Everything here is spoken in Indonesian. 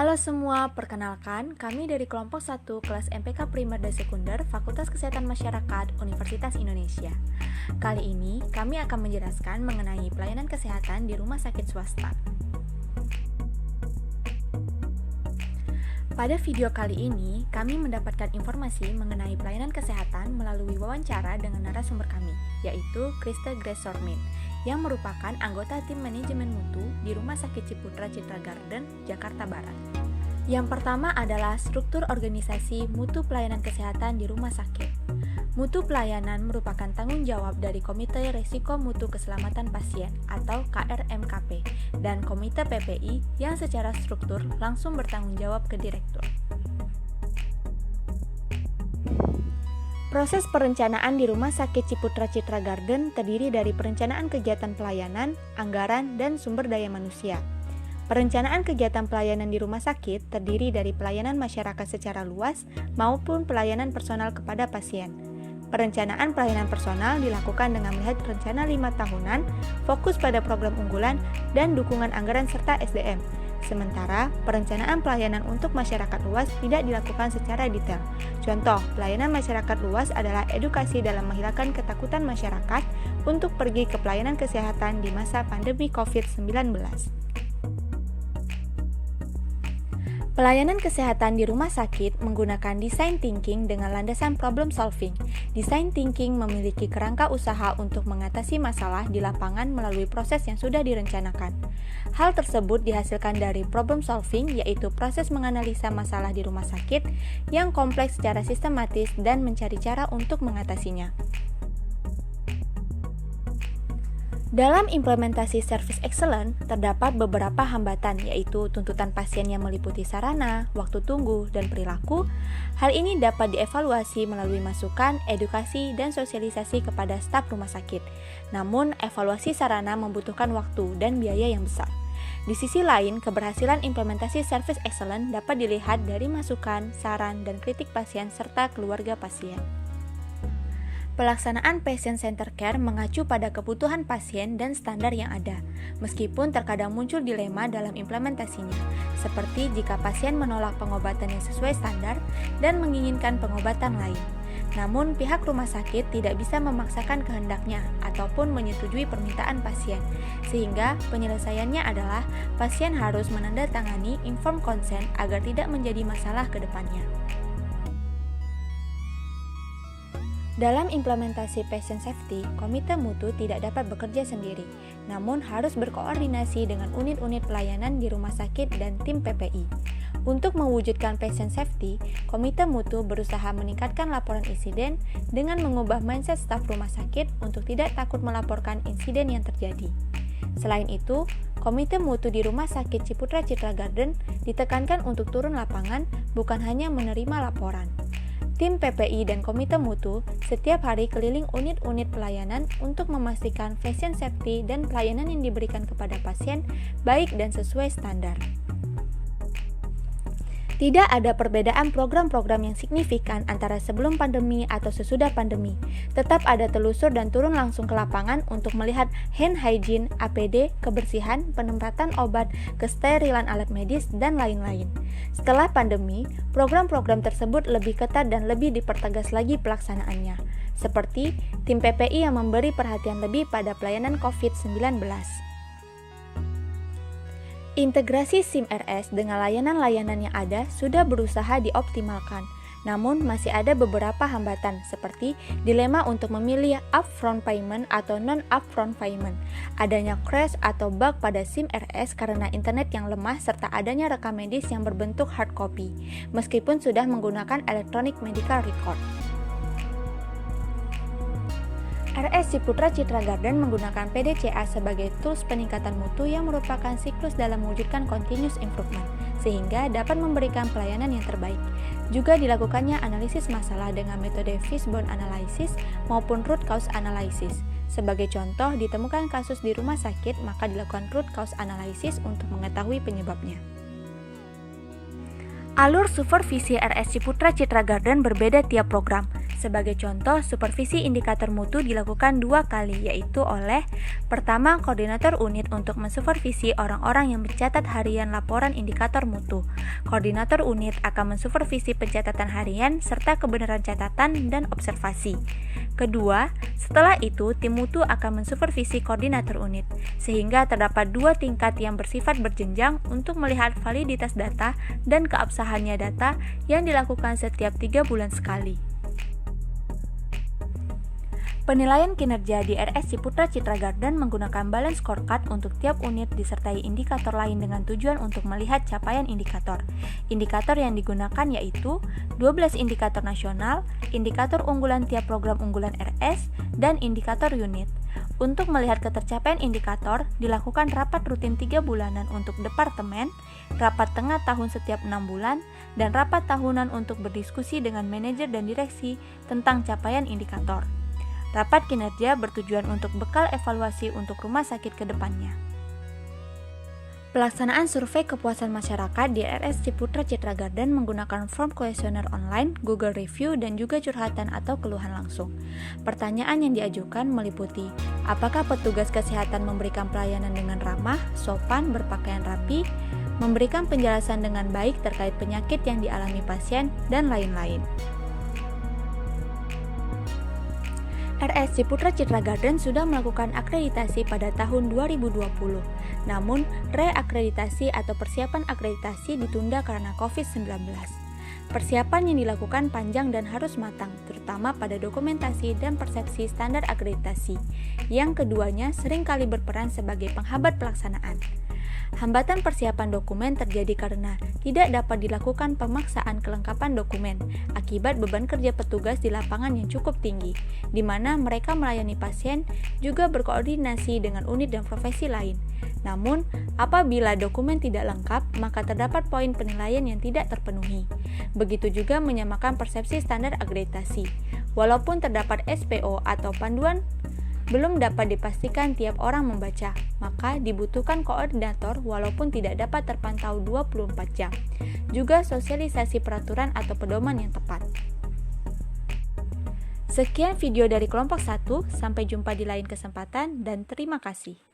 Halo semua, perkenalkan kami dari kelompok 1 kelas MPK Primer dan Sekunder Fakultas Kesehatan Masyarakat Universitas Indonesia. Kali ini kami akan menjelaskan mengenai pelayanan kesehatan di rumah sakit swasta. Pada video kali ini, kami mendapatkan informasi mengenai pelayanan kesehatan melalui wawancara dengan narasumber kami, yaitu Krista Grace Sormin, yang merupakan anggota tim manajemen mutu di Rumah Sakit Ciputra Citra Garden, Jakarta Barat. Yang pertama adalah struktur organisasi mutu pelayanan kesehatan di rumah sakit. Mutu pelayanan merupakan tanggung jawab dari Komite Risiko Mutu Keselamatan Pasien atau KRMKP dan Komite PPI yang secara struktur langsung bertanggung jawab ke direktur. Proses perencanaan di Rumah Sakit Ciputra Citra Garden terdiri dari perencanaan kegiatan pelayanan, anggaran, dan sumber daya manusia. Perencanaan kegiatan pelayanan di rumah sakit terdiri dari pelayanan masyarakat secara luas maupun pelayanan personal kepada pasien. Perencanaan pelayanan personal dilakukan dengan melihat rencana 5 tahunan, fokus pada program unggulan, dan dukungan anggaran serta SDM. Sementara, perencanaan pelayanan untuk masyarakat luas tidak dilakukan secara detail. Contoh, pelayanan masyarakat luas adalah edukasi dalam menghilangkan ketakutan masyarakat untuk pergi ke pelayanan kesehatan di masa pandemi COVID-19. Pelayanan kesehatan di rumah sakit menggunakan design thinking dengan landasan problem solving. Design thinking memiliki kerangka usaha untuk mengatasi masalah di lapangan melalui proses yang sudah direncanakan. Hal tersebut dihasilkan dari problem solving, yaitu proses menganalisa masalah di rumah sakit yang kompleks secara sistematis dan mencari cara untuk mengatasinya. Dalam implementasi service excellent, terdapat beberapa hambatan, yaitu tuntutan pasien yang meliputi sarana, waktu tunggu, dan perilaku. Hal ini dapat dievaluasi melalui masukan, edukasi, dan sosialisasi kepada staf rumah sakit. Namun, evaluasi sarana membutuhkan waktu dan biaya yang besar. Di sisi lain, keberhasilan implementasi service excellent dapat dilihat dari masukan, saran, dan kritik pasien serta keluarga pasien. Pelaksanaan patient center care mengacu pada kebutuhan pasien dan standar yang ada, meskipun terkadang muncul dilema dalam implementasinya, seperti jika pasien menolak pengobatan yang sesuai standar dan menginginkan pengobatan lain. Namun, pihak rumah sakit tidak bisa memaksakan kehendaknya ataupun menyetujui permintaan pasien, sehingga penyelesaiannya adalah pasien harus menandatangani informed consent agar tidak menjadi masalah ke depannya. Dalam implementasi patient safety, komite mutu tidak dapat bekerja sendiri, namun harus berkoordinasi dengan unit-unit pelayanan di rumah sakit dan tim PPI. Untuk mewujudkan patient safety, komite mutu berusaha meningkatkan laporan insiden dengan mengubah mindset staf rumah sakit untuk tidak takut melaporkan insiden yang terjadi. Selain itu, komite mutu di Rumah Sakit Ciputra Citra Garden ditekankan untuk turun lapangan, bukan hanya menerima laporan. Tim PPI dan komite mutu setiap hari keliling unit-unit pelayanan untuk memastikan patient safety dan pelayanan yang diberikan kepada pasien baik dan sesuai standar. Tidak ada perbedaan program-program yang signifikan antara sebelum pandemi atau sesudah pandemi. Tetap ada telusur dan turun langsung ke lapangan untuk melihat hand hygiene, APD, kebersihan, penempatan obat, kesterilan alat medis, dan lain-lain. Setelah pandemi, program-program tersebut lebih ketat dan lebih dipertegas lagi pelaksanaannya, seperti tim PPI yang memberi perhatian lebih pada pelayanan COVID-19. Integrasi SIM-RS dengan layanan-layanan yang ada sudah berusaha dioptimalkan, namun masih ada beberapa hambatan seperti dilema untuk memilih upfront payment atau non-upfront payment, adanya crash atau bug pada SIM-RS karena internet yang lemah serta adanya rekam medis yang berbentuk hard copy, meskipun sudah menggunakan electronic medical record. RS Ciputra Citra Garden menggunakan PDCA sebagai tools peningkatan mutu yang merupakan siklus dalam mewujudkan continuous improvement, sehingga dapat memberikan pelayanan yang terbaik. Juga dilakukannya analisis masalah dengan metode fishbone analysis maupun root cause analysis. Sebagai contoh, ditemukan kasus di rumah sakit, maka dilakukan root cause analysis untuk mengetahui penyebabnya. Alur supervisi RS Ciputra Citra Garden berbeda tiap program. Sebagai contoh, supervisi indikator mutu dilakukan 2 kali, yaitu oleh pertama, koordinator unit untuk mensupervisi orang-orang yang mencatat harian laporan indikator mutu. Koordinator unit akan mensupervisi pencatatan harian serta kebenaran catatan dan observasi. Kedua, setelah itu tim mutu akan mensupervisi koordinator unit, sehingga terdapat 2 tingkat yang bersifat berjenjang untuk melihat validitas data dan keabsahannya data yang dilakukan setiap 3 bulan sekali. Penilaian kinerja di RS Ciputra Citra Garden menggunakan balance scorecard untuk tiap unit disertai indikator lain dengan tujuan untuk melihat capaian indikator. Indikator yang digunakan yaitu 12 indikator nasional, indikator unggulan tiap program unggulan RS, dan indikator unit. Untuk melihat ketercapaian indikator, dilakukan rapat rutin 3 bulanan untuk departemen, rapat tengah tahun setiap 6 bulan, dan rapat tahunan untuk berdiskusi dengan manajer dan direksi tentang capaian indikator. Rapat kinerja bertujuan untuk bekal evaluasi untuk rumah sakit ke depannya. Pelaksanaan survei kepuasan masyarakat di RS Ciputra Citra Garden menggunakan form kuesioner online, Google Review, dan juga curhatan atau keluhan langsung. Pertanyaan yang diajukan meliputi, apakah petugas kesehatan memberikan pelayanan dengan ramah, sopan, berpakaian rapi, memberikan penjelasan dengan baik terkait penyakit yang dialami pasien, dan lain-lain. RS Ciputra Citra Garden sudah melakukan akreditasi pada tahun 2020. Namun, reakreditasi atau persiapan akreditasi ditunda karena COVID-19. Persiapan yang dilakukan panjang dan harus matang, terutama pada dokumentasi dan persepsi standar akreditasi. Yang keduanya seringkali berperan sebagai penghambat pelaksanaan. Hambatan persiapan dokumen terjadi karena tidak dapat dilakukan pemaksaan kelengkapan dokumen akibat beban kerja petugas di lapangan yang cukup tinggi, di mana mereka melayani pasien juga berkoordinasi dengan unit dan profesi lain. Namun, apabila dokumen tidak lengkap, maka terdapat poin penilaian yang tidak terpenuhi. Begitu juga menyamakan persepsi standar akreditasi. Walaupun terdapat SPO atau panduan belum dapat dipastikan tiap orang membaca, maka dibutuhkan koordinator walaupun tidak dapat terpantau 24 jam. Juga sosialisasi peraturan atau pedoman yang tepat. Sekian video dari kelompok 1, sampai jumpa di lain kesempatan dan terima kasih.